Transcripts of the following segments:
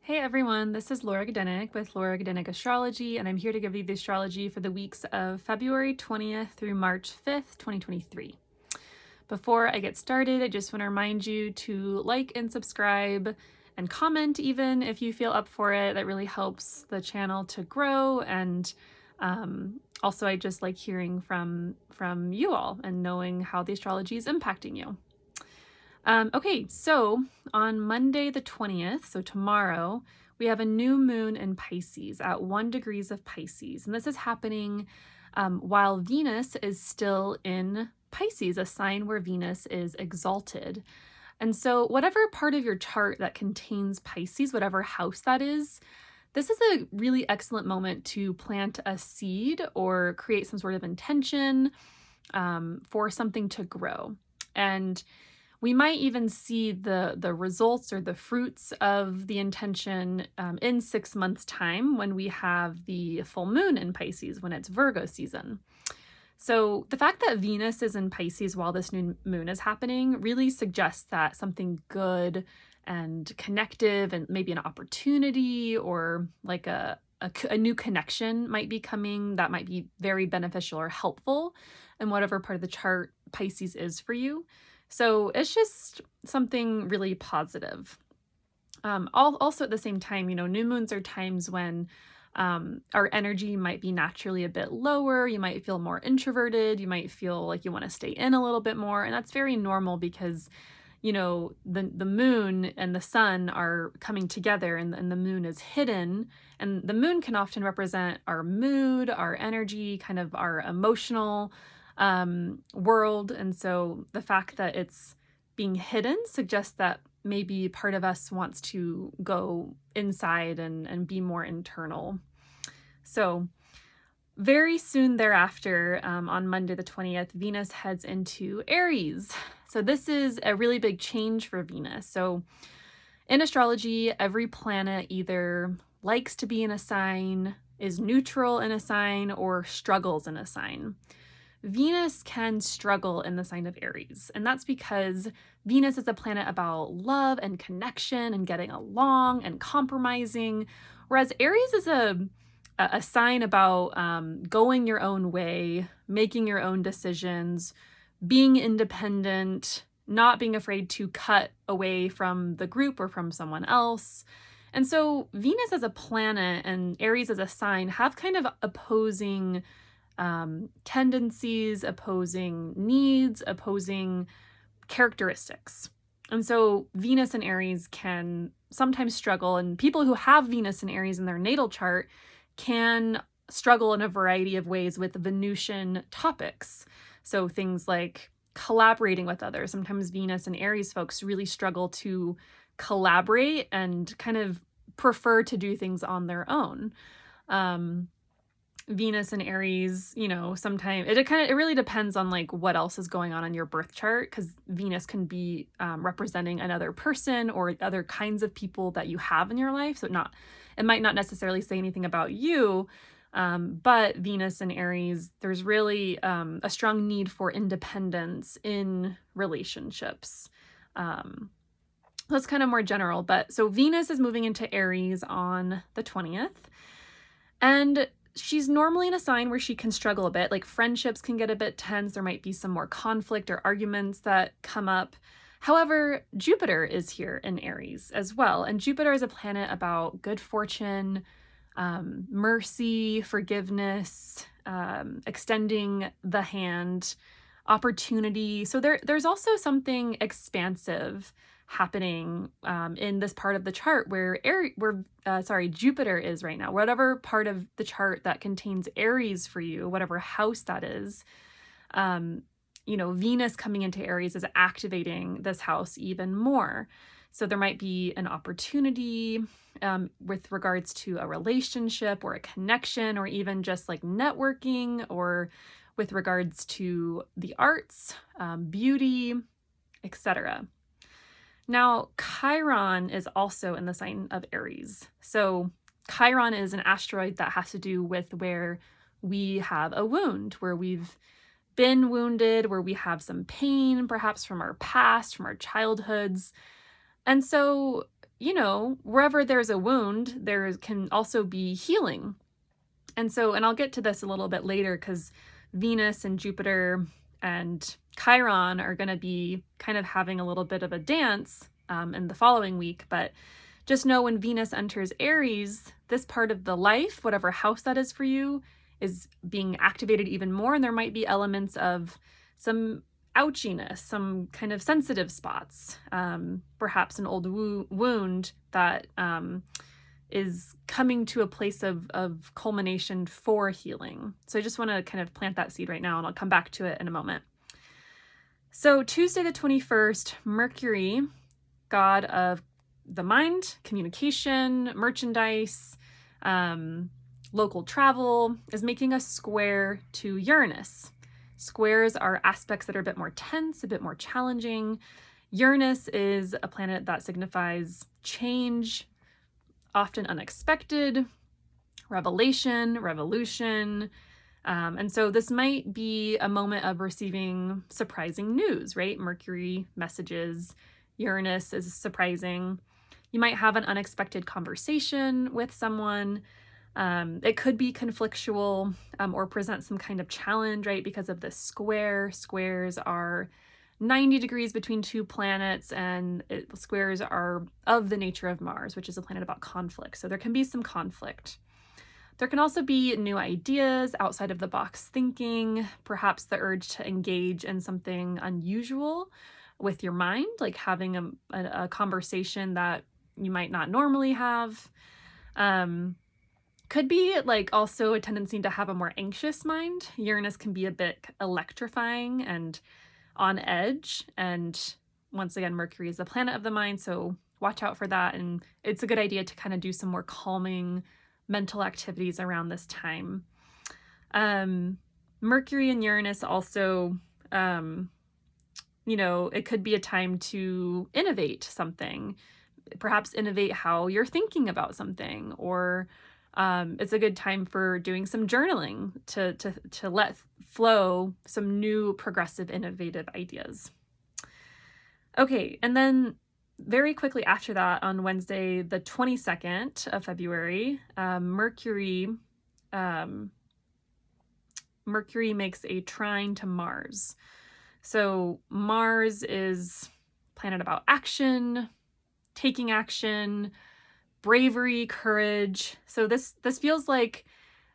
Hey everyone, this is Laura Gadenik with Laura Gadenik Astrology, and I'm here to give you the astrology for the weeks of February 20th through March 5th, 2023. Before I get started, I just want to remind you to like and subscribe and comment even if you feel up for it. That really helps the channel to grow, and also I just like hearing from you all and knowing how the astrology is impacting you. Okay, so on Monday the 20th, so tomorrow, we have a new moon in Pisces at 1 degrees of Pisces. And this is happening while Venus is still in Pisces, a sign where Venus is exalted. And so whatever part of your chart that contains Pisces, whatever house that is, this is a really excellent moment to plant a seed or create some sort of intention for something to grow. And we might even see the results or the fruits of the intention in 6 months' time when we have the full moon in Pisces, when it's Virgo season. So the fact that Venus is in Pisces while this new moon is happening really suggests that something good and connective and maybe an opportunity or like a new connection might be coming that might be very beneficial or helpful in whatever part of the chart Pisces is for you. So it's just something really positive. Also at the same time, new moons are times when our energy might be naturally a bit lower. You might feel more introverted. You might feel like you want to stay in a little bit more. And that's very normal because, the moon and the sun are coming together and the moon is hidden. And the moon can often represent our mood, our energy, kind of our emotional world. And so the fact that it's being hidden suggests that maybe part of us wants to go inside and be more internal. So very soon thereafter, on Monday the 20th, Venus heads into Aries. So this is a really big change for Venus. So in astrology, every planet either likes to be in a sign, is neutral in a sign, or struggles in a sign. Venus can struggle in the sign of Aries, and that's because Venus is a planet about love and connection and getting along and compromising, whereas Aries is a sign about going your own way, making your own decisions, being independent, not being afraid to cut away from the group or from someone else. And so Venus as a planet and Aries as a sign have kind of opposing tendencies, opposing needs, opposing characteristics. And so Venus and Aries can sometimes struggle, and people who have Venus and Aries in their natal chart can struggle in a variety of ways with Venusian topics. So things like collaborating with others. Sometimes Venus and Aries folks really struggle to collaborate and kind of prefer to do things on their own. Venus and Aries, sometimes it really depends on like what else is going on in your birth chart, because Venus can be representing another person or other kinds of people that you have in your life. So it might not necessarily say anything about you, but Venus and Aries, there's really a strong need for independence in relationships. That's kind of more general, but so Venus is moving into Aries on the 20th, and she's normally in a sign where she can struggle a bit, like friendships can get a bit tense. There might be some more conflict or arguments that come up. However, Jupiter is here in Aries as well. And Jupiter is a planet about good fortune, mercy, forgiveness, extending the hand, opportunity. So there's also something expansive happening in this part of the chart where Jupiter is right now. Whatever part of the chart that contains Aries for you, whatever house that is, Venus coming into Aries is activating this house even more. So there might be an opportunity with regards to a relationship or a connection, or even just like networking, or with regards to the arts, beauty, etc. Now, Chiron is also in the sign of Aries. So Chiron is an asteroid that has to do with where we have a wound, where we've been wounded, where we have some pain, perhaps from our past, from our childhoods. And so wherever there's a wound, there can also be healing. And I'll get to this a little bit later because Venus and Jupiter and Chiron are going to be kind of having a little bit of a dance in the following week. But just know when Venus enters Aries, this part of the life, whatever house that is for you, is being activated even more. And there might be elements of some ouchiness, some kind of sensitive spots, perhaps an old wound that is coming to a place of culmination for healing. So I just want to kind of plant that seed right now, and I'll come back to it in a moment. So Tuesday the 21st, Mercury, god of the mind, communication, merchandise, local travel, is making a square to Uranus. Squares are aspects that are a bit more tense, a bit more challenging. Uranus is a planet that signifies change, often unexpected, revelation, revolution. And so this might be a moment of receiving surprising news, right? Mercury messages, Uranus is surprising. You might have an unexpected conversation with someone. It could be conflictual or present some kind of challenge, right? Because of this square. Squares are 90 degrees between two planets, and squares are of the nature of Mars, which is a planet about conflict. So there can be some conflict. There can also be new ideas, outside of the box thinking, perhaps the urge to engage in something unusual with your mind, like having a conversation that you might not normally have. Could be like also a tendency to have a more anxious mind. Uranus can be a bit electrifying and on edge. And once again, Mercury is the planet of the mind, so watch out for that. And it's a good idea to kind of do some more calming mental activities around this time. Mercury and Uranus also, it could be a time to innovate something, perhaps innovate how you're thinking about something, or it's a good time for doing some journaling to let flow some new progressive, innovative ideas. Okay, and then very quickly after that, on Wednesday, the 22nd of February, Mercury makes a trine to Mars. So Mars is a planet about action, taking action, bravery, courage. So this feels like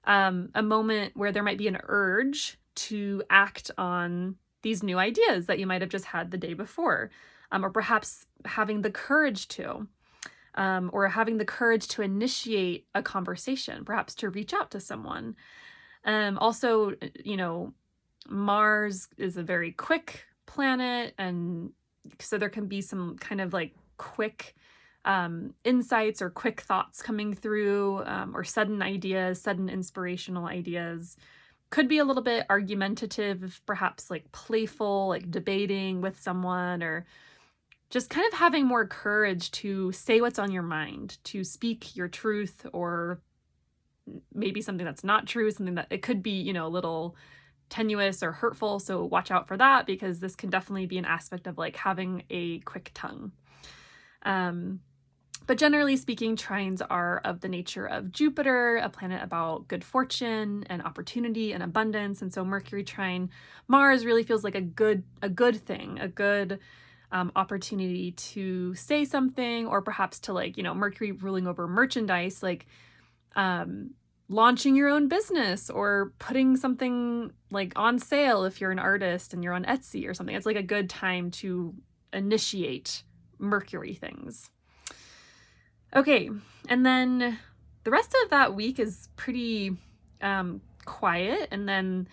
a moment where there might be an urge to act on these new ideas that you might have just had the day before, or perhaps having the courage to, or having the courage to initiate a conversation, perhaps to reach out to someone. Also, Mars is a very quick planet, and so there can be some kind of like quick insights or quick thoughts coming through, or sudden ideas, sudden inspirational ideas. Could be a little bit argumentative, perhaps like playful, like debating with someone, or just kind of having more courage to say what's on your mind, to speak your truth, or maybe something that's not true, something that it could be, a little tenuous or hurtful. So watch out for that, because this can definitely be an aspect of like having a quick tongue. But generally speaking, trines are of the nature of Jupiter, a planet about good fortune and opportunity and abundance. And so Mercury trine Mars really feels like a good thing, a good opportunity to say something, or perhaps to Mercury ruling over merchandise, like launching your own business or putting something like on sale if you're an artist and you're on Etsy or something. It's like a good time to initiate Mercury things. Okay, and then the rest of that week is pretty quiet, and then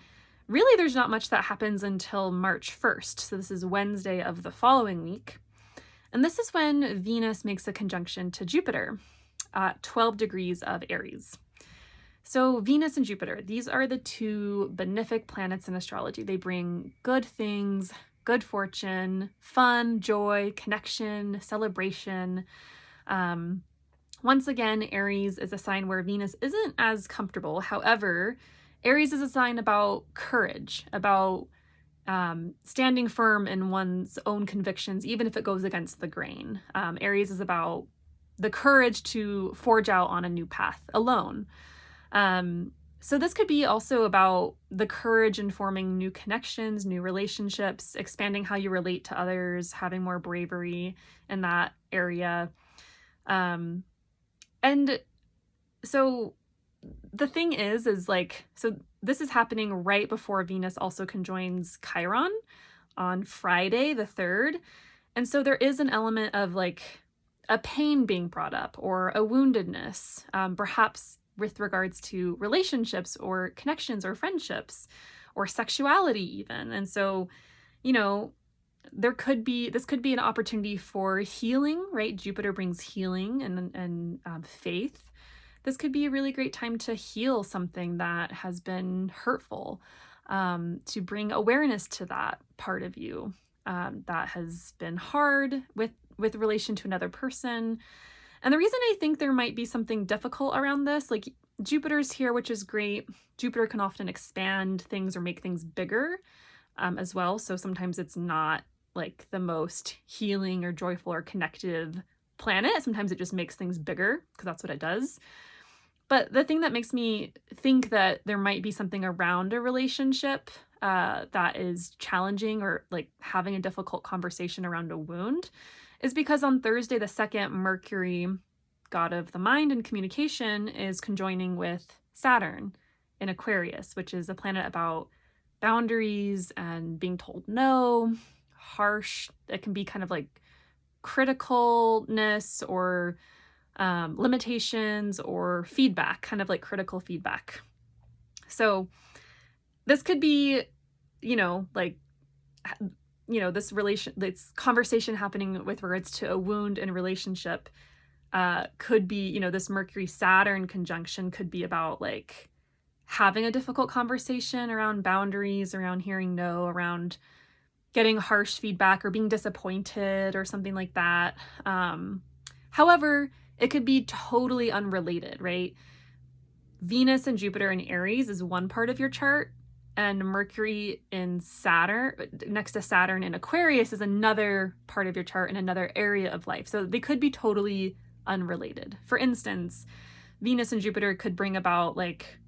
really there's not much that happens until March 1st. So this is Wednesday of the following week. And this is when Venus makes a conjunction to Jupiter at 12 degrees of Aries. So Venus and Jupiter, these are the two benefic planets in astrology. They bring good things, good fortune, fun, joy, connection, celebration. Once again, Aries is a sign where Venus isn't as comfortable. However, Aries is a sign about courage, about standing firm in one's own convictions, even if it goes against the grain. Aries is about the courage to forge out on a new path alone. So this could be also about the courage in forming new connections, new relationships, expanding how you relate to others, having more bravery in that area. And so the thing is like, so this is happening right before Venus also conjoins Chiron on Friday the 3rd. And so there is an element of like a pain being brought up or a woundedness, perhaps with regards to relationships or connections or friendships or sexuality even. And so, you know, this could be an opportunity for healing, right? Jupiter brings healing and faith. This could be a really great time to heal something that has been hurtful, to bring awareness to that part of you that has been hard with relation to another person. And the reason I think there might be something difficult around this, like Jupiter's here, which is great. Jupiter can often expand things or make things bigger as well. So sometimes it's not like the most healing or joyful or connective planet. Sometimes it just makes things bigger because that's what it does. But the thing that makes me think that there might be something around a relationship that is challenging or like having a difficult conversation around a wound is because on Thursday the 2nd, Mercury, god of the mind and communication, is conjoining with Saturn in Aquarius, which is a planet about boundaries and being told no, harsh. It can be kind of like criticalness or limitations or feedback, kind of like critical feedback. So this could be, like, this conversation happening with regards to a wound in a relationship could be, this Mercury Saturn conjunction could be about like having a difficult conversation around boundaries, around hearing no, around getting harsh feedback or being disappointed or something like that. However, it could be totally unrelated, right? Venus and Jupiter in Aries is one part of your chart, and Mercury in Saturn, next to Saturn in Aquarius, is another part of your chart in another area of life. So they could be totally unrelated. For instance, Venus and Jupiter could bring about like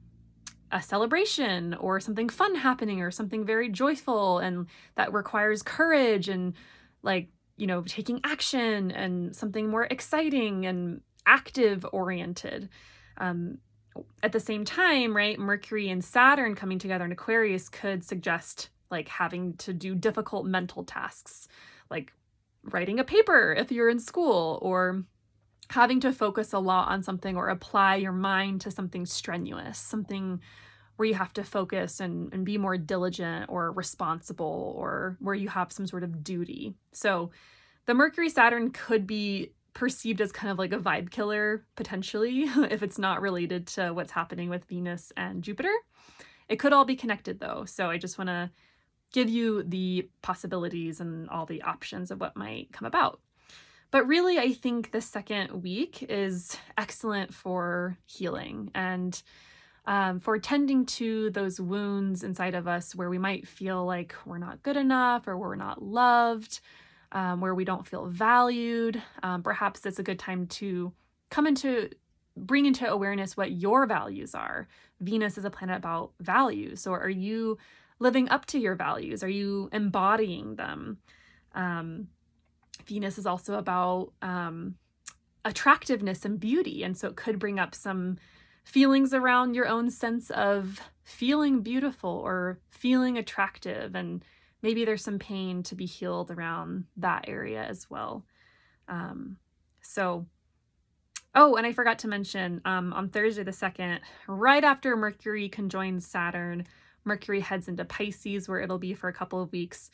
a celebration or something fun happening or something very joyful and that requires courage and like, taking action and something more exciting and active oriented. At the same time, right, Mercury and Saturn coming together in Aquarius could suggest like having to do difficult mental tasks, like writing a paper if you're in school, or having to focus a lot on something or apply your mind to something strenuous, something where you have to focus and be more diligent or responsible, or where you have some sort of duty. So the Mercury Saturn could be perceived as kind of like a vibe killer, potentially, if it's not related to what's happening with Venus and Jupiter. It could all be connected though. So I just want to give you the possibilities and all the options of what might come about. But really, I think the second week is excellent for healing and for tending to those wounds inside of us where we might feel like we're not good enough or we're not loved, where we don't feel valued. Perhaps it's a good time to bring into awareness what your values are. Venus is a planet about values. So are you living up to your values? Are you embodying them? Venus is also about attractiveness and beauty. And so it could bring up some feelings around your own sense of feeling beautiful or feeling attractive. And maybe there's some pain to be healed around that area as well. And I forgot to mention, on Thursday the 2nd, right after Mercury conjoins Saturn, Mercury heads into Pisces, where it'll be for a couple of weeks.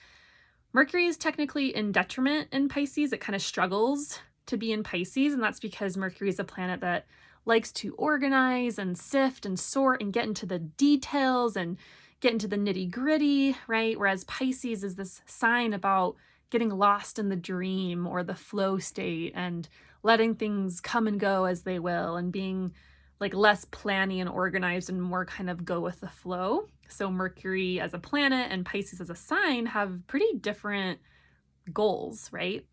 Mercury is technically in detriment in Pisces. It kind of struggles to be in Pisces, and that's because Mercury is a planet that likes to organize and sift and sort and get into the details and get into the nitty-gritty, right? Whereas Pisces is this sign about getting lost in the dream or the flow state and letting things come and go as they will and being like less planny and organized and more kind of go with the flow. So Mercury as a planet and Pisces as a sign have pretty different goals, right?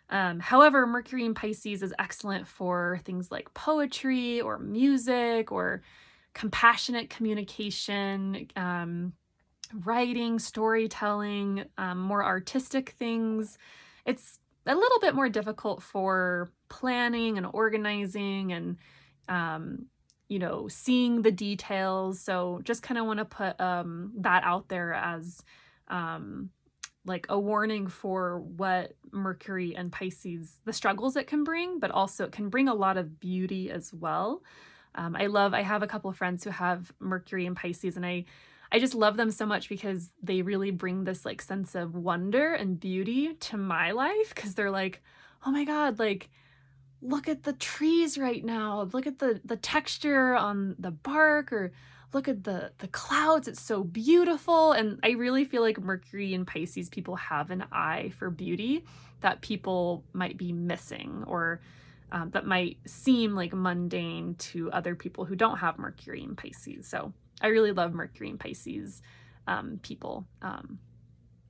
However, Mercury in Pisces is excellent for things like poetry or music or compassionate communication, writing, storytelling, more artistic things. It's a little bit more difficult for planning and organizing and, seeing the details. So just kind of want to put that out there as um, like a warning for what Mercury and Pisces, the struggles it can bring, but also it can bring a lot of beauty as well. I have a couple of friends who have Mercury and Pisces, and I just love them so much because they really bring this like sense of wonder and beauty to my life because they're like, oh my God, like look at the trees right now. Look at the texture on the bark, or look at the clouds. It's so beautiful. And I really feel like Mercury and Pisces people have an eye for beauty that people might be missing, or that might seem like mundane to other people who don't have Mercury and Pisces. So I really love Mercury and Pisces people,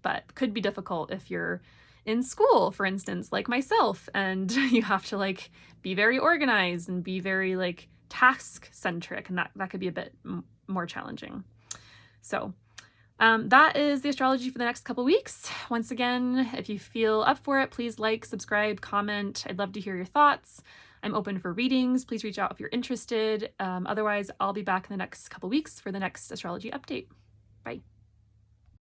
but could be difficult if you're in school, for instance, like myself, and you have to like be very organized and be very like task centric, and that could be a bit more challenging. So that is the astrology for the next couple weeks. Once again, if you feel up for it, please like, subscribe, comment. I'd love to hear your thoughts. I'm open for readings. Please reach out if you're interested. Otherwise, I'll be back in the next couple weeks for the next astrology update. Bye.